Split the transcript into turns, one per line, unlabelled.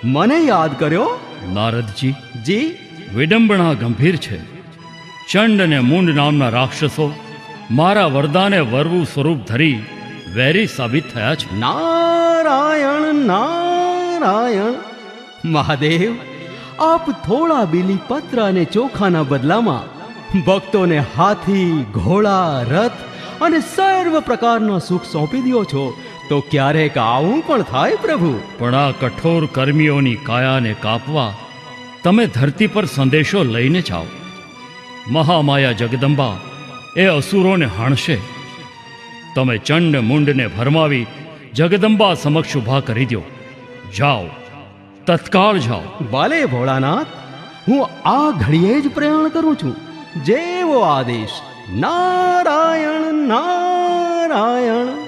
મને યાદ કર્યો?
નારદજી,
જી.
વિડંબણા ગંભીર છે. ચંડ અને મૂંડ નામના રાક્ષસો મારા વરદાને વરવું સ્વરૂપ ધરી વેરી સાબિત થયા છે.
નારાયણ નારાયણ. મહાદેવ, આપ થોડા બીલીપત્ર અને ચોખાના બદલામાં ભક્તોને હાથી, ઘોડા, રથ અને સર્વ પ્રકારના સુખ સોંપી દો છો, તો ક્યારેક આવું પણ થાય પ્રભુ.
પણ આ કઠોર કર્મીઓની કાયાને કાપવા તમે ધરતી પર સંદેશો લઈને જાઓ. મહામાયા જગદંબા એ અસુરોને હણશે. તમે ચંડ મૂંડને ભરમાવી જગદંબા સમક્ષ ઊભા કરી દો. જાઓ, તત્કાળ જાઓ.
ભલે ભોળાનાથ, હું આ ઘડીએ જ પ્રયાણ કરું છું. જેવો આદેશ. નારાયણ નારાયણ.